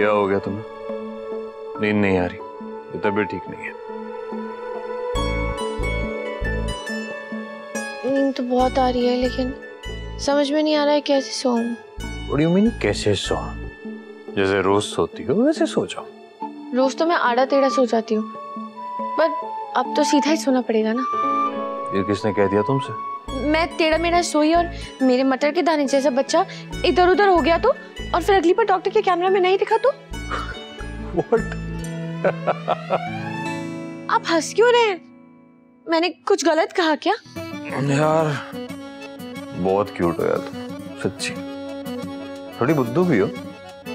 क्या हो गया तुम्हें? नींद नहीं आ रही? ये तबीयत ठीक नहीं है? नींद तो बहुत आ रही है, लेकिन समझ में नहीं आ रहा है कैसे सोऊं। What do you mean कैसे सो? जैसे रोज सोती हो वैसे सो जाओ। रोज तो मैं आड़ा टेढ़ा सो जाती हूँ, पर अब तो सीधा ही सोना पड़ेगा ना। ये किसने कह दिया तुमसे? मैं टेढ़ा मेढ़ा सोई और मेरे मटर के दाने जैसा बच्चा इधर उधर हो गया तो, और फिर अगली बार डॉक्टर के कैमरा में नहीं दिखा तो? What? आप हंस क्यों रहे हैं? मैंने कुछ गलत कहा क्या? यार बहुत क्यूट हो यार तुम, सच्ची। थोड़ी बुद्धू भी हो,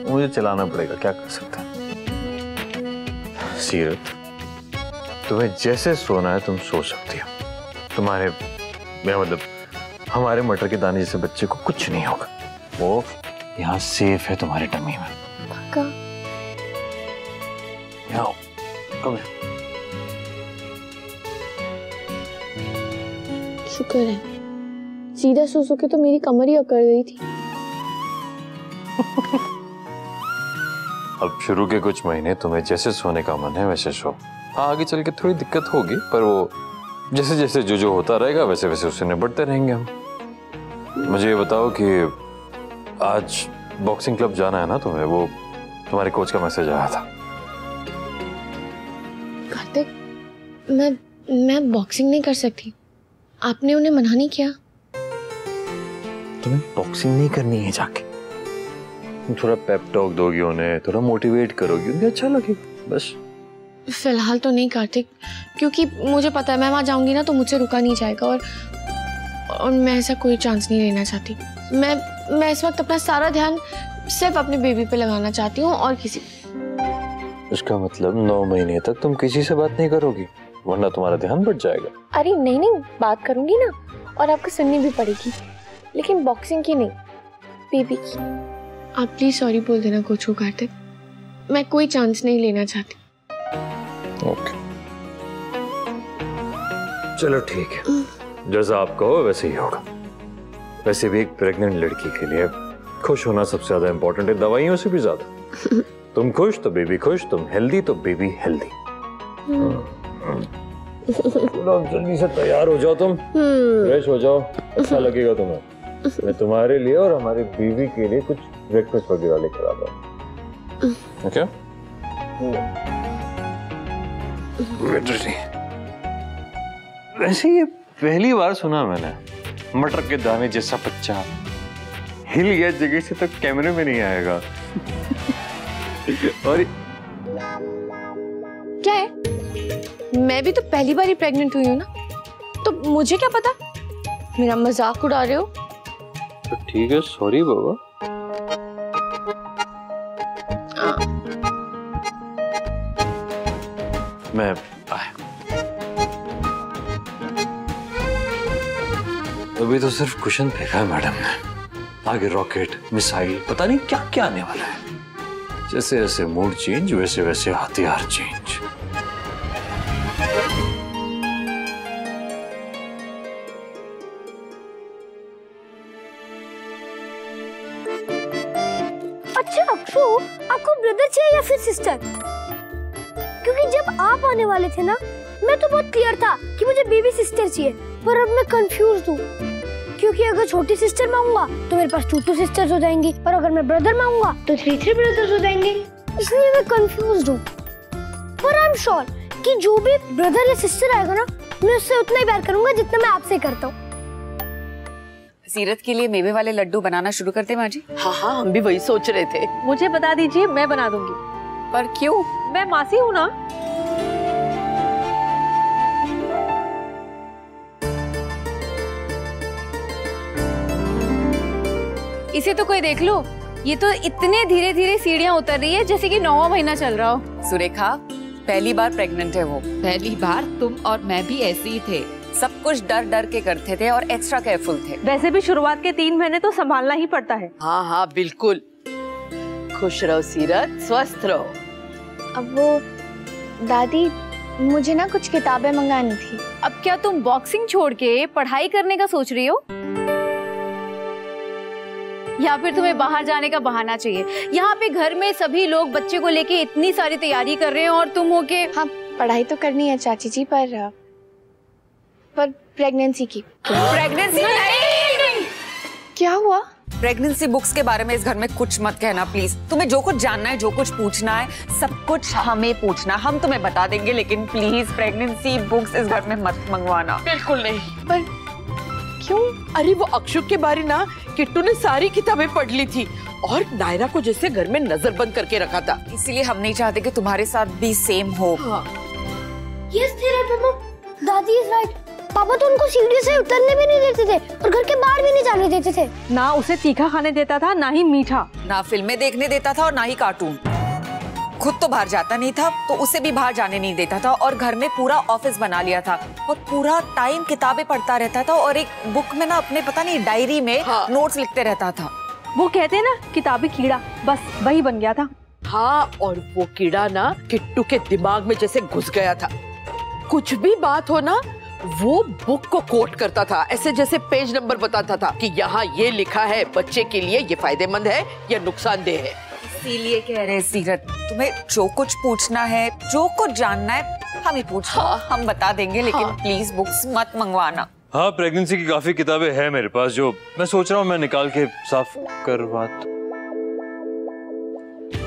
मुझे चलाना पड़ेगा, क्या कर सकते हैं। सीरत, तुम्हें जैसे सोना है तुम सो सकती हो। तुम्हारे मेरा मतलब हमारे मटर के दाने जैसे बच्चे को कुछ नहीं होगा। वो यहाँ सेफ है तुम्हारे टम्मी में। पक्का? यहाँ कम है। शुक्र है, सीधा सो के तो मेरी कमर ही अकड़ गई थी। अब शुरू के कुछ महीने तुम्हें जैसे सोने का मन है वैसे सो। हाँ, आगे चल के थोड़ी दिक्कत होगी, पर वो जैसे जैसे जो होता रहेगा वैसे वैसे उससे निपटते रहेंगे हम। मुझे ये बताओ कि आज बॉक्सिंग क्लब जाना है ना तुम्हें? वो तुम्हारे कोच का मैसेज आया था। कार्तिक, मैं बॉक्सिंग नहीं कर सकती। आपने उन्हें मना नहीं किया? तुम्हें बॉक्सिंग नहीं करनी है जाके। तुम थोड़ा पेप टॉक दोगी उन्हें, थोड़ा मोटिवेट करोगी, उन्हें अच्छा लगेगा बस। फिलहाल तो नहीं कार्तिक, क्योंकि मुझे पता है मैं वहां जाऊंगी ना तो मुझसे रुका नहीं जाएगा, और मैं ऐसा कोई चांस नहीं लेना चाहती। मैं इस वक्त अपना सारा ध्यान सिर्फ अपने बेबी पे लगाना चाहती हूँ और किसी। इसका मतलब 9 महीने तक तुम किसी से बात नहीं करोगी, वरना तुम्हारा ध्यान बढ़ जाएगा। अरे नहीं, बात करूंगी ना, और आपको सुननी भी पड़ेगी, लेकिन बॉक्सिंग की नहीं, बेबी की। आप प्लीज सॉरी बोल देना कोच को कार्तिक, मैं कोई चांस नहीं लेना चाहती। ओके, चलो ठीक है, जैसा आप कहो वैसे ही होगा। वैसे भी एक प्रेग्नेंट लड़की के लिए खुश होना सबसे ज्यादा इंपॉर्टेंट है, दवाइयों से भी ज्यादा। तुम खुश तो बेबी खुश, तुम हेल्दी तो बेबी हेल्दी। चलो जल्दी से तैयार हो जाओ, तुम फ्रेश हो जाओ, अच्छा लगेगा तुम्हें। मैं तुम्हारे लिए और हमारे बीवी के लिए कुछ ब्रेकफास्ट वगैरह लेकर आता हूँ। ओके? वैसे ये पहली बार सुना मैंने, मटर के दाने जैसा बच्चा हिल गया जगह से तो कैमरे में नहीं आएगा। और क्या है, मैं भी तो पहली बार ही प्रेग्नेंट हुई हूँ ना, तो मुझे क्या पता, मेरा मजाक उड़ा रहे हो? तो ठीक है, सॉरी बाबा। मैं आया। अभी तो सिर्फ कुशन फेंका है मैडम ने, आगे रॉकेट मिसाइल पता नहीं क्या क्या आने वाला है। जैसे जैसे मूड चेंज वैसे वैसे हथियार चेंज। अच्छा अक्षु, आपको ब्रदर चाहिए या फिर सिस्टर? क्योंकि जब आप आने वाले थे ना, मैं तो बहुत क्लियर था कि मुझे बेबी सिस्टर चाहिए, पर अब मैं कंफ्यूज हूँ। क्योंकि अगर छोटी सिस्टर मांगूंगा तो मेरे पास 2 सिस्टर्स हो जाएंगी, और अगर मैं ब्रदर मांगूंगा तो 3 ब्रदर्स हो जाएंगे। इसलिए मैं कंफ्यूज हूँ। पर आई एम श्योर कि जो भी ब्रदर या सिस्टर आएगा ना, मैं उससे उतना ही प्यार करूंगा जितना मैं आपसे करता हूँ। सीरत के लिए मेवे वाले लड्डू बनाना शुरू करते माँ जी? हाँ, हम भी वही सोच रहे थे। मुझे बता दीजिए, मैं बना दूंगी। पर क्यों? मैं मासी हूँ ना। इसे तो कोई देख लो, ये तो इतने धीरे धीरे सीढ़ियाँ उतर रही है जैसे कि 9वां महीना चल रहा हो। सुरेखा, पहली बार प्रेग्नेंट है वो। पहली बार तुम और मैं भी ऐसे ही थे, सब कुछ डर डर के करते थे और एक्स्ट्रा केयरफुल थे। वैसे भी शुरुआत के 3 महीने तो संभालना ही पड़ता है। हाँ हाँ बिल्कुल। खुश रहो सीरत, स्वस्थ रहो। अब वो दादी, मुझे ना कुछ किताबें मंगानी थी। अब क्या तुम बॉक्सिंग छोड़ के पढ़ाई करने का सोच रही हो? या फिर तुम्हें बाहर जाने का बहाना चाहिए? यहाँ पे घर में सभी लोग बच्चे को लेके इतनी सारी तैयारी कर रहे हैं और तुम हो के। हाँ, पढ़ाई तो करनी है चाची जी, पर प्रेगनेंसी की। प्रेगनेंसी नहीं। क्या हुआ? प्रेगनेंसी बुक्स के बारे में इस घर में कुछ मत कहना प्लीज। तुम्हें जो कुछ जानना है, जो कुछ पूछना है, सब कुछ हमें पूछना, हम तुम्हें बता देंगे, लेकिन प्लीज प्रेगनेंसी बुक्स इस घर में मत मंगवाना। बिल्कुल नहीं। पर क्यों? अरे वो अक्षु के बारे ना किट्टू ने सारी किताबें पढ़ ली थी और नायरा को जैसे घर में नजरबंद करके रखा था, इसीलिए हम नहीं चाहते कि तुम्हारे साथ भी सेम हो। हाँ। यस तेरा पापा, दादी इज राइट। पापा तो उनको सीढ़ी से उतरने भी नहीं देते थे और घर के बाहर भी नहीं जाने देते थे। ना उसे तीखा खाने देता था, ना ही मीठा। ना फिल्में देखने देता था और ना ही कार्टून। खुद तो बाहर जाता नहीं था तो उसे भी बाहर जाने नहीं देता था, और घर में पूरा ऑफिस बना लिया था और पूरा टाइम किताबें पढ़ता रहता था और एक बुक में ना अपने पता नहीं डायरी में नोट्स लिखते रहता था। वो कहते ना किताबी कीड़ा, बस वही बन गया था। हाँ, और वो कीड़ा ना किट्टू के दिमाग में जैसे घुस गया था। कुछ भी बात हो ना, वो बुक को कोट करता था, ऐसे जैसे पेज नंबर बताता था कि यहाँ ये लिखा है बच्चे के लिए ये फायदेमंद है या नुकसानदेह है। इसीलिए कह रहे सीरत, तुम्हें जो कुछ पूछना है, जो कुछ जानना है, हम ही पूछो। हम बता देंगे, लेकिन प्लीज बुक्स मत मंगवाना। हाँ, प्रेगनेंसी की काफी किताबें हैं मेरे पास, जो मैं सोच रहा हूँ मैं निकाल के साफ करवा दूं।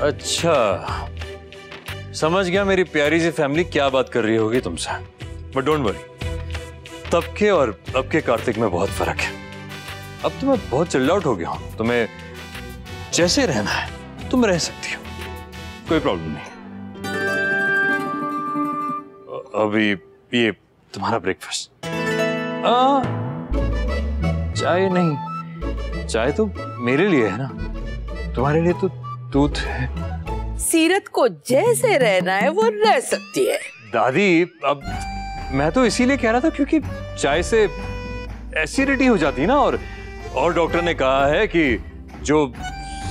अच्छा, समझ गया मेरी प्यारी सी फैमिली क्या बात कर रही होगी तुमसे। बट डोंट वरी, तब के और अब के कार्तिक में बहुत फर्क है। अब तो मैं बहुत चिल्ड आउट हो गया हूं। तुम्हें जैसे रहना है तुम रह सकती हो, कोई प्रॉब्लम नहीं। अभी ये तुम्हारा ब्रेकफास्ट। चाय नहीं, चाय तो मेरे लिए है ना, तुम्हारे लिए तो दूध है। सीरत को जैसे रहना है वो रह सकती है। दादी, अब मैं तो इसीलिए कह रहा था क्योंकि चाय से एसिडिटी हो जाती है ना, और डॉक्टर ने कहा है कि जो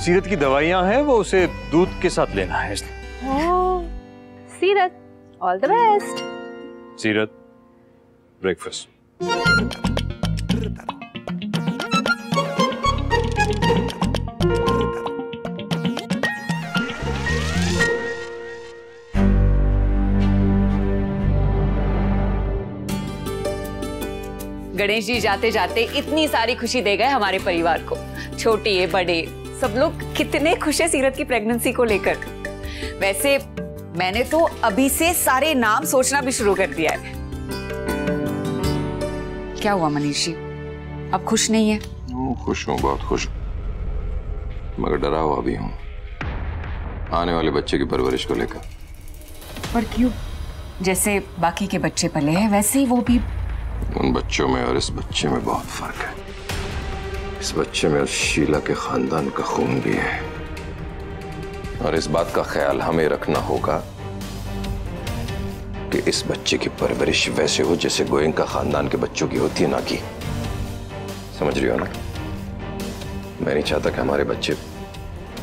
सीरत की दवाइयां हैं वो उसे दूध के साथ लेना है। सीरत, ऑल द बेस्ट। सीरत, ब्रेकफास्ट। गणेश जी जाते जाते इतनी सारी खुशी दे गए हमारे परिवार को। छोटे बड़े सब लोग कितने खुश हैं सीरत की प्रेगनेंसी को लेकर। वैसे मैंने तो अभी से सारे नाम सोचना भी शुरू कर दिया है। क्या हुआ मनीष जी, अब खुश नहीं है? खुश हूँ, बहुत खुश, मगर डरा हुआ भी हूँ आने वाले बच्चे की परवरिश को लेकर। पर क्यों? जैसे बाकी के बच्चे पले हैं वैसे ही वो भी। उन बच्चों में और इस बच्चे में बहुत फर्क है। इस बच्चे में शीला के खानदान का खून भी है, और इस बात का ख्याल हमें रखना होगा कि इस बच्चे की परवरिश वैसे हो जैसे गोयनका खानदान के बच्चों की होती है, ना कि, समझ रही हो ना? मैं नहीं चाहता कि हमारे बच्चे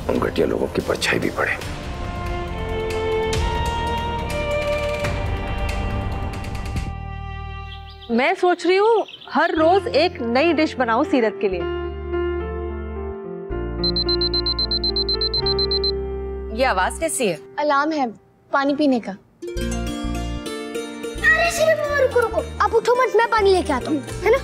उन घटिया लोगों की परछाई भी पड़े। मैं सोच रही हूँ हर रोज एक नई डिश बनाऊं सीरत के लिए। ये आवाज कैसी है? अलार्म है पानी पीने का। अरे सिर्फ मामा रुको रुको, आप उठो मत, मैं पानी लेके आता हूँ, है ना?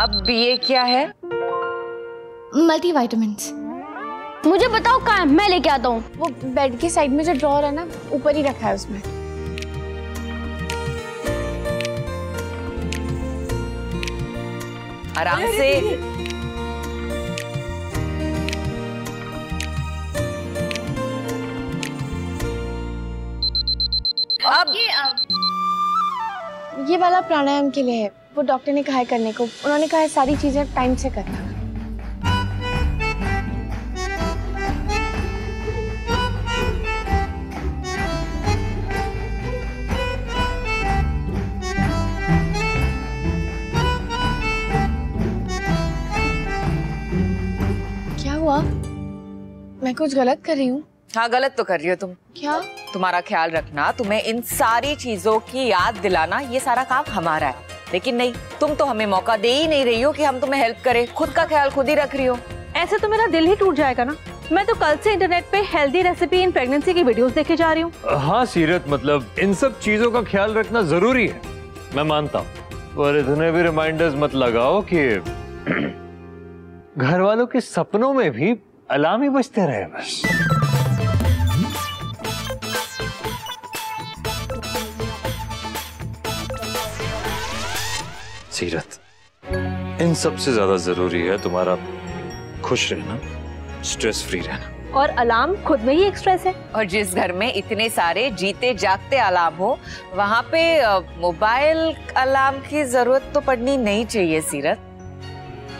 अब ये क्या है? Multi vitamins. मुझे बताओ कहाँ है, मैं लेके आता हूँ। वो बेड के साइड में जो ड्रॉअर है ना, ऊपर ही रखा है उसमें। आराम से। अब ये वाला प्राणायाम के लिए है, वो डॉक्टर ने कहा है करने को। उन्होंने कहा है सारी चीजें टाइम से करना। क्या हुआ? मैं कुछ गलत कर रही हूँ? हाँ, गलत तो कर रही हो तुम। क्या? तुम्हारा ख्याल रखना, तुम्हें इन सारी चीजों की याद दिलाना, ये सारा काम हमारा है। लेकिन नहीं, तुम तो हमें मौका दे ही नहीं रही हो कि हम तुम्हें हेल्प करें। खुद का ख्याल खुद ही रख रही हो। ऐसे तो मेरा दिल ही टूट जाएगा ना। मैं तो कल से इंटरनेट पे हेल्दी रेसिपी इन प्रेगनेंसी की वीडियोस देखे जा रही हूँ। हाँ सीरत, मतलब इन सब चीजों का ख्याल रखना जरूरी है, मैं मानता हूँ, पर इतने भी रिमाइंडर्स मत लगाओ कि घर वालों के सपनों में भी अलार्म ही बजते रहे बस। सीरत, इन सब से ज्यादा जरूरी है तुम्हारा खुश रहना, स्ट्रेस फ्री रहना। और अलार्म खुद में ही एक स्ट्रेस है। और जिस घर में इतने सारे जीते जागते अलार्म हो, वहाँ पे मोबाइल अलार्म की जरूरत तो पड़नी नहीं चाहिए सीरत।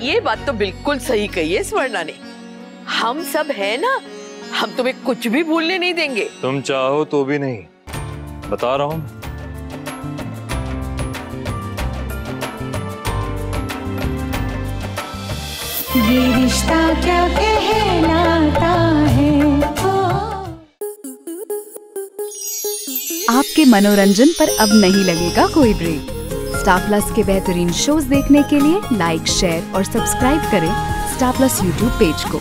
ये बात तो बिल्कुल सही कही है स्वर्णा ने। हम सब है ना, हम तुम्हें कुछ भी भूलने नहीं देंगे। तुम चाहो तो भी नहीं, बता रहा हूं। ये रिश्ता क्या कहलाता है। आपके मनोरंजन पर अब नहीं लगेगा कोई ब्रेक। स्टार प्लस के बेहतरीन शोज देखने के लिए लाइक, शेयर और सब्सक्राइब करें स्टार प्लस यूट्यूब पेज को।